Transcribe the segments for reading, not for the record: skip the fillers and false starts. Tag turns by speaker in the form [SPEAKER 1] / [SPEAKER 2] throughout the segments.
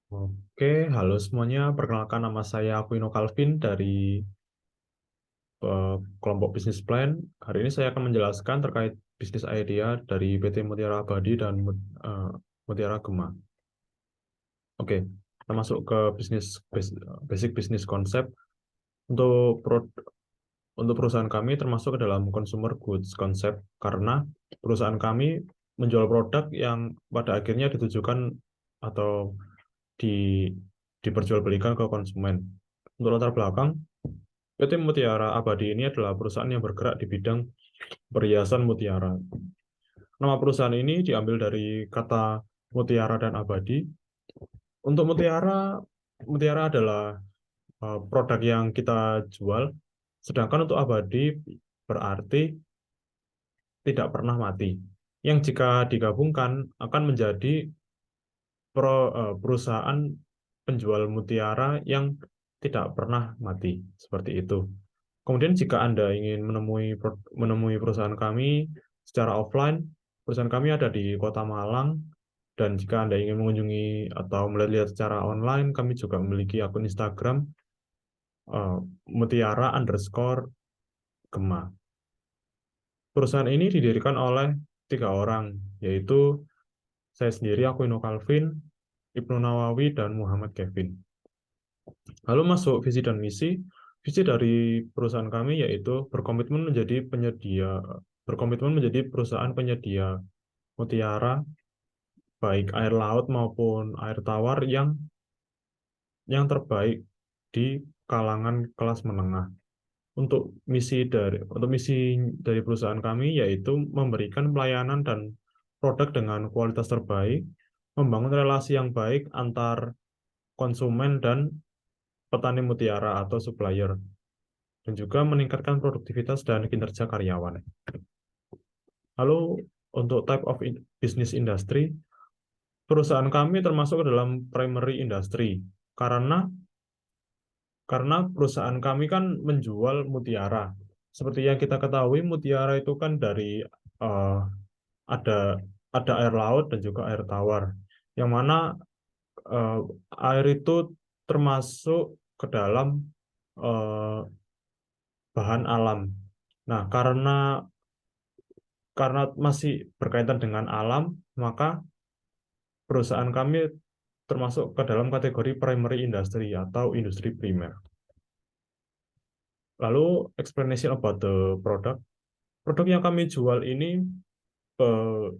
[SPEAKER 1] Oke, halo semuanya. Perkenalkan nama saya Aquino Calvin dari kelompok Bisnis Plan. Hari ini saya akan menjelaskan terkait bisnis idea dari PT Mutiara Abadi dan Mutiara Gema. Oke, kita masuk ke basic bisnis konsep. Untuk untuk perusahaan kami termasuk ke dalam consumer goods konsep karena perusahaan kami menjual produk yang pada akhirnya ditujukan atau di diperjualbelikan ke konsumen. Untuk latar belakang, PT Mutiara Abadi ini adalah perusahaan yang bergerak di bidang perhiasan mutiara. Nama perusahaan ini diambil dari kata mutiara dan abadi. Untuk mutiara, mutiara adalah produk yang kita jual, sedangkan untuk abadi berarti tidak pernah mati. Yang jika digabungkan akan menjadi perusahaan penjual mutiara yang tidak pernah mati, seperti itu. Kemudian jika Anda ingin menemui perusahaan kami secara offline, perusahaan kami ada di Kota Malang, dan jika Anda ingin mengunjungi atau melihat secara online, kami juga memiliki akun Instagram mutiara_gema. Perusahaan ini didirikan oleh 3 orang, yaitu saya sendiri, Aquino Calvin, Ibnu Nawawi, dan Muhammad Kevin. Lalu masuk visi dan misi. Visi dari perusahaan kami yaitu berkomitmen menjadi perusahaan penyedia mutiara baik air laut maupun air tawar yang terbaik di kalangan kelas menengah. Untuk misi dari perusahaan kami yaitu memberikan pelayanan dan produk dengan kualitas terbaik, membangun relasi yang baik antar konsumen dan petani mutiara atau supplier, dan juga meningkatkan produktivitas dan kinerja karyawan. Lalu untuk type of business industry, perusahaan kami termasuk ke dalam primary industry karena perusahaan kami kan menjual mutiara. Seperti yang kita ketahui, mutiara itu kan dari eh, ada ada air laut dan juga air tawar, yang mana eh, air itu termasuk ke dalam eh, bahan alam. Nah, karena masih berkaitan dengan alam, maka perusahaan kami termasuk ke dalam kategori primary industry atau industri primer. Lalu explanation about the product. Produk yang kami jual ini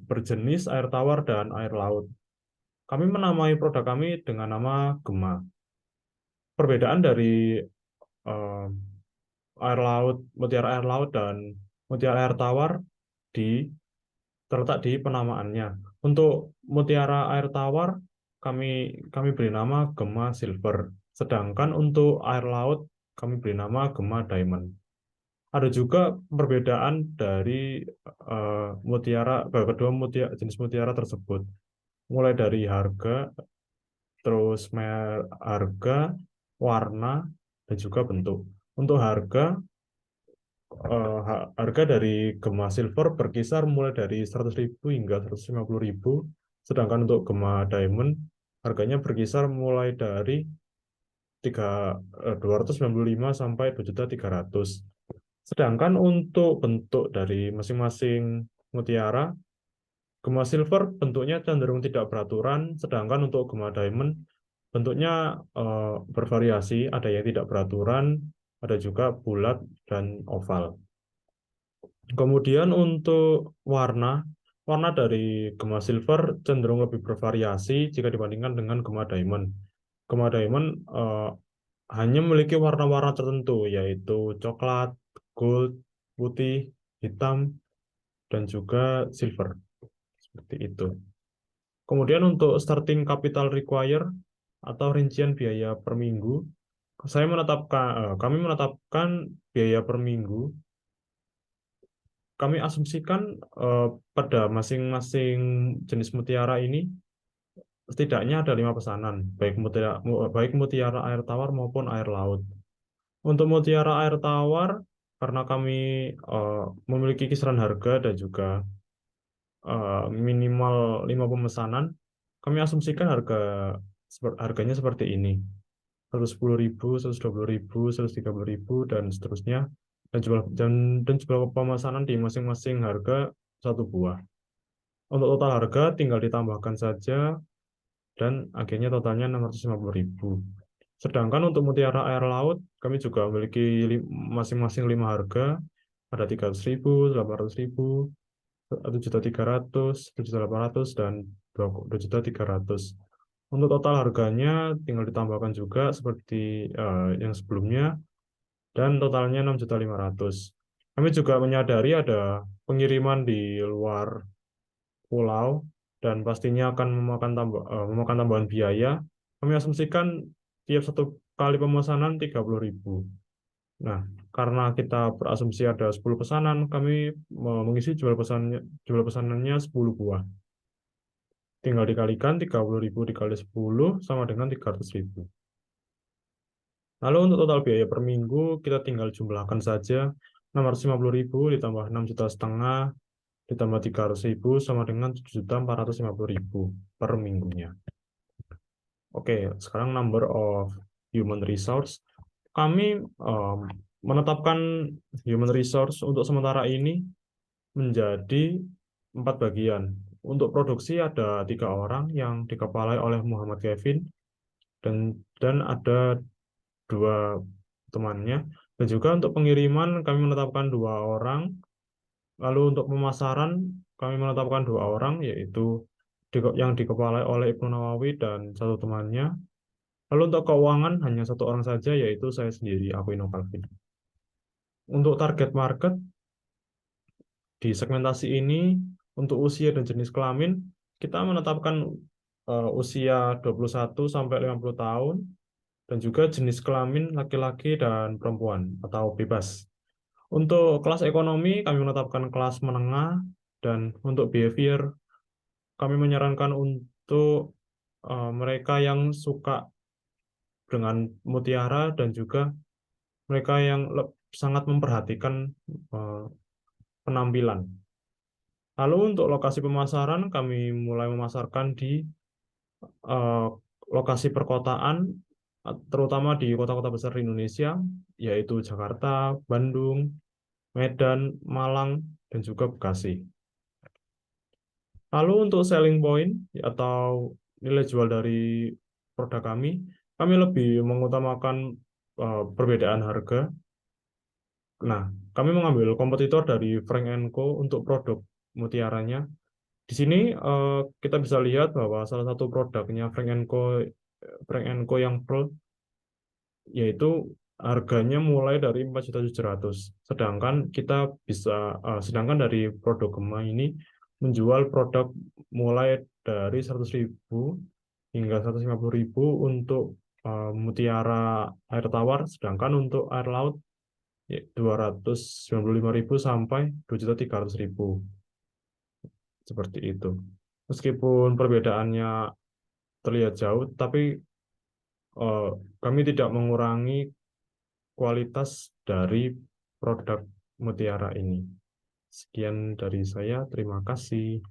[SPEAKER 1] berjenis air tawar dan air laut. Kami menamai produk kami dengan nama Gema. Perbedaan dari eh, air laut, mutiara air laut dan mutiara air tawar di terletak di penamaannya. Untuk mutiara air tawar, kami beri nama Gema Silver. Sedangkan untuk air laut, kami beri nama Gema Diamond. Ada juga perbedaan dari kedua jenis mutiara tersebut. Mulai dari harga, terus harga, warna, dan juga bentuk. Untuk harga dari Gema Silver berkisar mulai dari 100.000 hingga 150.000, sedangkan untuk Gema Diamond harganya berkisar mulai dari 295 sampai 2.300.000. Sedangkan untuk bentuk dari masing-masing mutiara, Gema Silver bentuknya cenderung tidak beraturan, sedangkan untuk Gema Diamond bentuknya bervariasi, ada yang tidak beraturan, ada juga bulat dan oval. Kemudian untuk warna dari Gema Silver cenderung lebih bervariasi jika dibandingkan dengan Gema Diamond. Gema Diamond hanya memiliki warna-warna tertentu, yaitu coklat, gold, putih, hitam, dan juga silver. Seperti itu. Kemudian untuk starting capital require atau rincian biaya per minggu, kami menetapkan biaya per minggu. Kami asumsikan pada masing-masing jenis mutiara ini setidaknya ada 5 pesanan, baik mutiara air tawar maupun air laut. Untuk mutiara air tawar, karena kami memiliki kisaran harga dan juga minimal 5 pemesanan, kami asumsikan harga harganya seperti ini. 110.000, 120.000, 130.000, dan seterusnya. Dan jual pemesanan di masing-masing harga satu buah. Untuk total harga tinggal ditambahkan saja dan akhirnya totalnya 650.000. Sedangkan untuk mutiara air laut, kami juga memiliki masing-masing 5 harga. Ada 300.000, 800.000, 1.300.000, 1.800.000, dan 2.300.000. Untuk total harganya tinggal ditambahkan juga seperti yang sebelumnya, dan totalnya 6.500.000. Kami juga menyadari ada pengiriman di luar pulau dan pastinya akan memakan tambahan biaya. Kami asumsikan tiap satu kali pemesanan 30.000. Nah, karena kita berasumsi ada 10 pesanan, kami mengisi jumlah pesanannya 10 buah. Tinggal dikalikan 30.000 dikali 10 sama dengan 300.000. Lalu untuk total biaya per minggu, kita tinggal jumlahkan saja 650.000 ditambah 6,5 juta ditambah 300.000 sama dengan 7.450.000 per minggunya. Oke, sekarang number of human resource. Kami menetapkan human resource untuk sementara ini menjadi 4 bagian. Untuk produksi ada 3 orang yang dikepalai oleh Muhammad Kevin, dan ada 2 temannya. Dan juga untuk pengiriman kami menetapkan 2 orang. Lalu untuk pemasaran kami menetapkan 2 orang, yaitu yang dikepalai oleh Ibnu Nawawi dan 1 temannya. Lalu untuk keuangan hanya 1 orang saja, yaitu saya sendiri, Aquino Calvin. Untuk target market di segmentasi ini, untuk usia dan jenis kelamin, kita menetapkan usia 21 sampai 50 tahun, dan juga jenis kelamin laki-laki dan perempuan atau bebas. Untuk kelas ekonomi, kami menetapkan kelas menengah, dan untuk behavior, kami menyarankan untuk mereka yang suka dengan mutiara dan juga mereka yang sangat memperhatikan eh, penampilan. Lalu untuk lokasi pemasaran, kami mulai memasarkan di eh, lokasi perkotaan, terutama di kota-kota besar di Indonesia, yaitu Jakarta, Bandung, Medan, Malang, dan juga Bekasi. Lalu untuk selling point atau nilai jual dari produk kami lebih mengutamakan perbedaan harga. Nah, kami mengambil kompetitor dari Frank Co untuk produk mutiaranya. Di sini kita bisa lihat bahwa salah satu produknya Frank Co yang Pearl, yaitu harganya mulai dari 4.700.000. Sedangkan dari produk Gema ini menjual produk mulai dari 100.000 hingga 150.000 untuk mutiara air tawar, sedangkan untuk air laut 295.000 sampai 2.300.000. Seperti itu. Meskipun perbedaannya terlihat jauh, tapi eh, kami tidak mengurangi kualitas dari produk mutiara ini. Sekian dari saya, terima kasih.